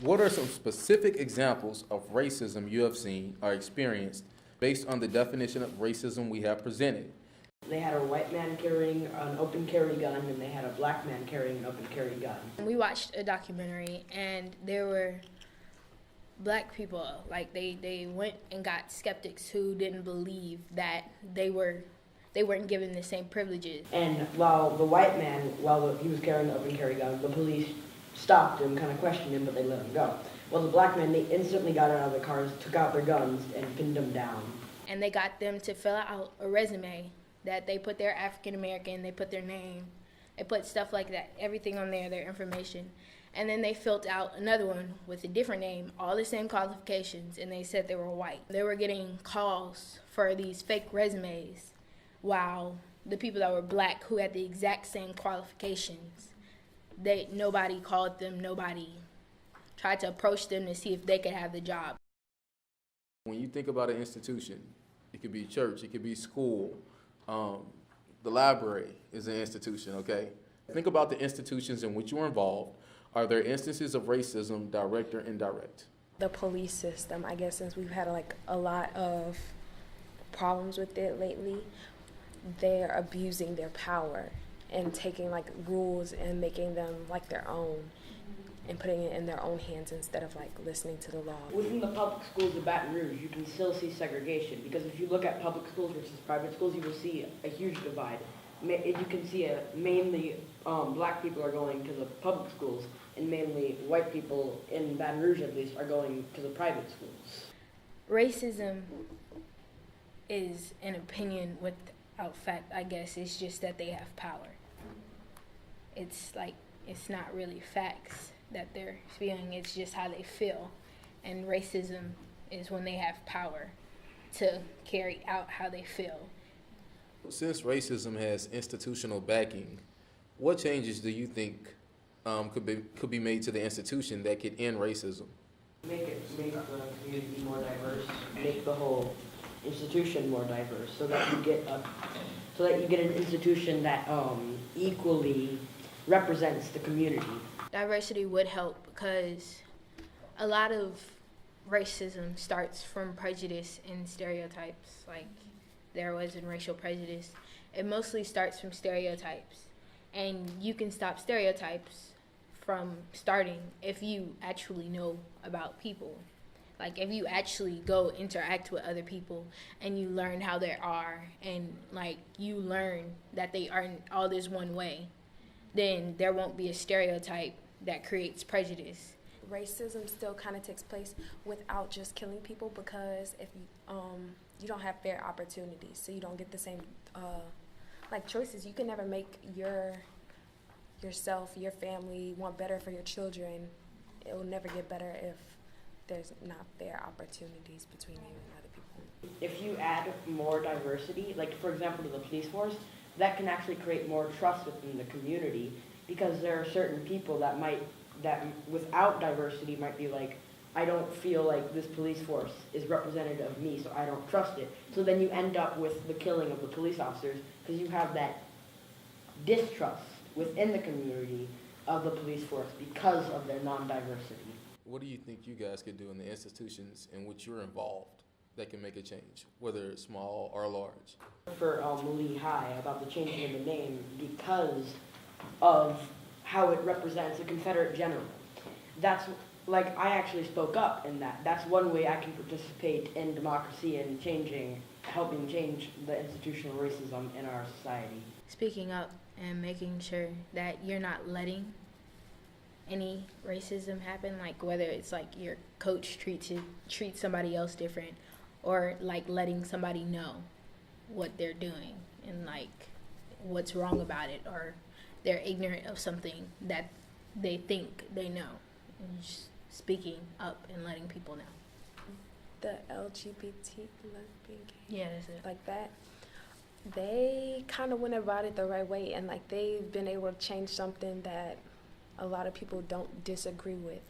What are some specific examples of racism you have seen or experienced based on the definition of racism we have presented? They had a white man carrying an open carry gun, and they had a black man carrying an open carry gun. We watched a documentary, and there were black people, like they went and got skeptics who didn't believe that they weren't given the same privileges. And while the white man, he was carrying the open carry gun, the police stopped him, kind of questioned him, but they let him go. Well, the black men, they instantly got out of the cars, took out their guns, and pinned them down. And they got them to fill out a resume that they put their African American, they put their name, they put stuff like that, everything on there, their information. And then they filled out another one with a different name, all the same qualifications, and they said they were white. They were getting calls for these fake resumes, while the people that were black who had the exact same qualifications, nobody called them, nobody tried to approach them to see if they could have the job. When you think about an institution, it could be church, it could be school, the library is an institution, okay? Think about the institutions in which you are involved. Are there instances of racism, direct or indirect? The police system, I guess, since we've had a lot of problems with it lately, they're abusing their power and taking rules and making them their own and putting it in their own hands instead of listening to the law. Within the public schools of Baton Rouge, you can still see segregation, because if you look at public schools versus private schools, you will see a huge divide. You can see mainly black people are going to the public schools, and mainly white people, in Baton Rouge at least, are going to the private schools. Racism is an opinion without fact, I guess. It's just that they have power. It's not really facts that they're feeling, it's just how they feel. And racism is when they have power to carry out how they feel. Since racism has institutional backing, what changes do you think could be made to the institution that could end racism? Make the community more diverse, make the whole institution more diverse, so that you get an institution that equally represents the community. Diversity would help, because a lot of racism starts from prejudice and stereotypes, like there was in racial prejudice. It mostly starts from stereotypes, and you can stop stereotypes from starting if you actually know about people. If you actually go interact with other people and you learn how they are, and you learn that they aren't all this one way, then there won't be a stereotype that creates prejudice. Racism still kind of takes place without just killing people, because if you don't have fair opportunities, so you don't get the same choices. You can never make yourself, your family want better for your children. It will never get better if there's not fair opportunities between you and other people. If you add more diversity, for example to the police force, that can actually create more trust within the community, because there are certain people that without diversity might be I don't feel like this police force is representative of me, so I don't trust it. So then you end up with the killing of the police officers, because you have that distrust within the community of the police force because of their non-diversity. What do you think you guys could do in the institutions in which you're involved that can make a change, whether it's small or large? For Lee High, about the changing of the name because of how it represents a Confederate general. That's I actually spoke up in that. That's one way I can participate in democracy and helping change the institutional racism in our society. Speaking up and making sure that you're not letting any racism happen, whether it's your coach treats somebody else different, or letting somebody know what they're doing and what's wrong about it, or they're ignorant of something that they think they know, and just speaking up and letting people know. The LGBT lesbian, yeah, that's it. That, they kind of went about it the right way, and they've been able to change something that a lot of people don't disagree with,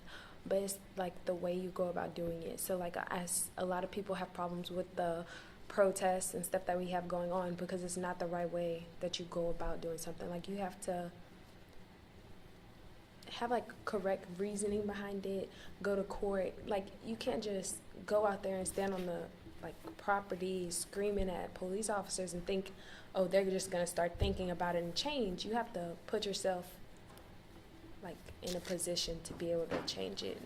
but it's the way you go about doing it. So as a lot of people have problems with the protests and stuff that we have going on, because it's not the right way that you go about doing something. You have to have like correct reasoning behind it, go to court. Like, you can't just go out there and stand on the like property screaming at police officers and think, oh, they're just gonna start thinking about it and change. You have to put yourself like in a position to be able to change it.